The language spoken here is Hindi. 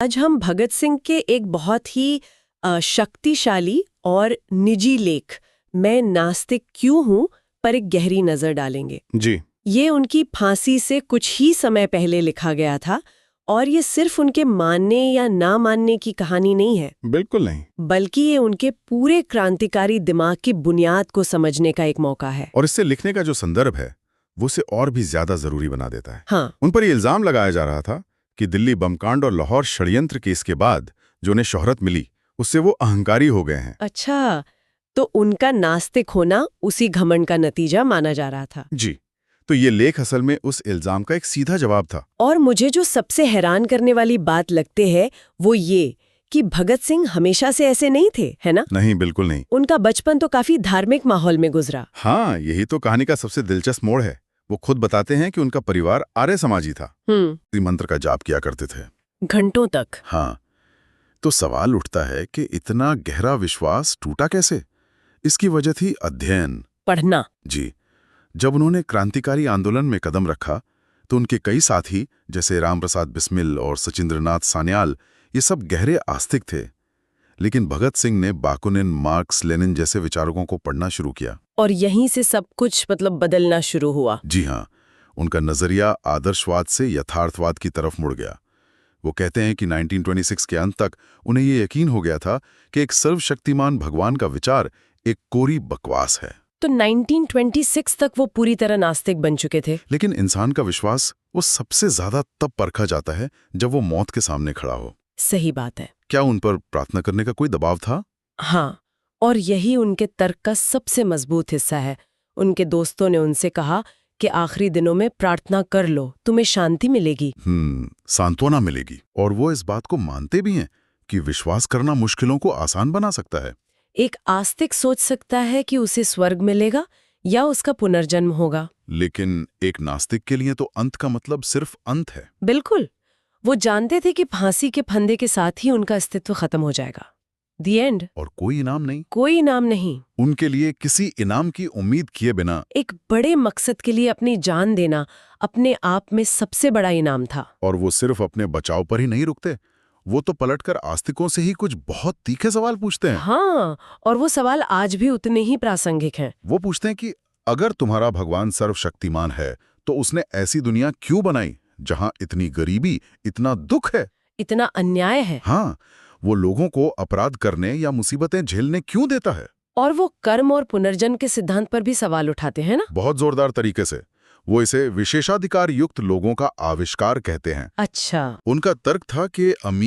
आज हम भगत सिंह के एक बहुत ही शक्तिशाली और निजी लेख मैं नास्तिक क्यों हूं पर एक गहरी नजर डालेंगे। जी। ये उनकी फांसी से कुछ ही समय पहले लिखा गया था और ये सिर्फ उनके मानने या ना मानने की कहानी नहीं है, बिल्कुल नहीं। बल्कि ये उनके पूरे क्रांतिकारी दिमाग की बुनियाद को समझने का एक मौका है। और इससे लिखने का जो संदर्भ है वो उसे और भी ज्यादा जरूरी बना देता है। हाँ, उन पर ये इल्जाम लगाया जा रहा था कि दिल्ली बमकांड और लाहौर षड्यंत्र केस के बाद जो उन्हें शोहरत मिली उससे वो अहंकारी हो गए हैं। अच्छा, तो उनका नास्तिक होना उसी घमंड का नतीजा माना जा रहा था। जी। तो ये लेख असल में उस इल्जाम का एक सीधा जवाब था। और मुझे जो सबसे हैरान करने वाली बात लगती है वो ये कि भगत सिंह हमेशा से ऐसे नहीं थे, है ना? नहीं, बिल्कुल नहीं। उनका बचपन तो काफी धार्मिक माहौल में गुजरा। हाँ, यही तो कहानी का सबसे दिलचस्प मोड़ है। वो खुद बताते हैं कि उनका परिवार आर्य समाजी था, मंत्र का जाप किया करते थे घंटों तक। हाँ, तो सवाल उठता है कि इतना गहरा विश्वास टूटा कैसे? इसकी वजह थी अध्ययन, पढ़ना। जी। जब उन्होंने क्रांतिकारी आंदोलन में कदम रखा तो उनके कई साथी जैसे राम प्रसाद बिस्मिल और सचिंद्रनाथ सान्याल ये सब गहरे आस्तिक थे, लेकिन भगत सिंह ने बाकुनिन, मार्क्स, लेनिन जैसे विचारकों को पढ़ना शुरू किया और यहीं से सब कुछ बदलना शुरू हुआ। जी हाँ, उनका नजरिया आदर्शवाद से यथार्थवाद की तरफ मुड़ गया। वो कहते हैं कि 1926 के अंत तक उन्हें ये यकीन हो गया था कि एक सर्वशक्तिमान भगवान का विचार एक कोरी बकवास है। तो 1926 तक वो पूरी तरह नास्तिक बन चुके थे। लेकिन इंसान का विश्वास वो सबसे ज्यादा तब परखा जाता है जब वो मौत के सामने खड़ा हो। सही बात है। क्या उन पर प्रार्थना करने का कोई दबाव था? हाँ, और यही उनके तर्क का सबसे मजबूत हिस्सा है। उनके दोस्तों ने उनसे कहा कि आखिरी दिनों में प्रार्थना कर लो, तुम्हें शांति मिलेगी। सांत्वना मिलेगी। और वो इस बात को मानते भी हैं कि विश्वास करना मुश्किलों को आसान बना सकता है। एक आस्तिक सोच सकता है कि उसे स्वर्ग मिलेगा या उसका पुनर्जन्म होगा, लेकिन एक नास्तिक के लिए तो अंत का मतलब सिर्फ अंत है। बिल्कुल। वो जानते थे कि फांसी के फंदे के साथ ही उनका अस्तित्व खत्म हो जाएगा। दी एंड। और कोई इनाम नहीं। कोई इनाम नहीं। उनके लिए किसी इनाम की उम्मीद किए बिना एक बड़े मकसद के लिए अपनी जान देना अपने आप में सबसे बड़ा इनाम था। और वो सिर्फ अपने बचाव पर ही नहीं रुकते, वो तो पलटकर आस्तिकों से ही कुछ बहुत तीखे सवाल पूछते हैं। हाँ, और वो सवाल आज भी उतने ही प्रासंगिक हैं। वो पूछते हैं कि अगर तुम्हारा भगवान सर्वशक्तिमान है तो उसने ऐसी दुनिया क्यों बनाई जहां इतनी गरीबी, इतना दुख है, इतना अन्याय है। हाँ, वो लोगों को अपराध करने या मुसीबतें झेलने क्यों देता है? और वो कर्म और पुनर्जन्म के सिद्धांत पर भी सवाल उठाते हैं ना, बहुत जोरदार तरीके से। वो इसे विशेषाधिकार युक्त लोगों का आविष्कार कहते हैं। अच्छा। उनका तर्क था कि अमीर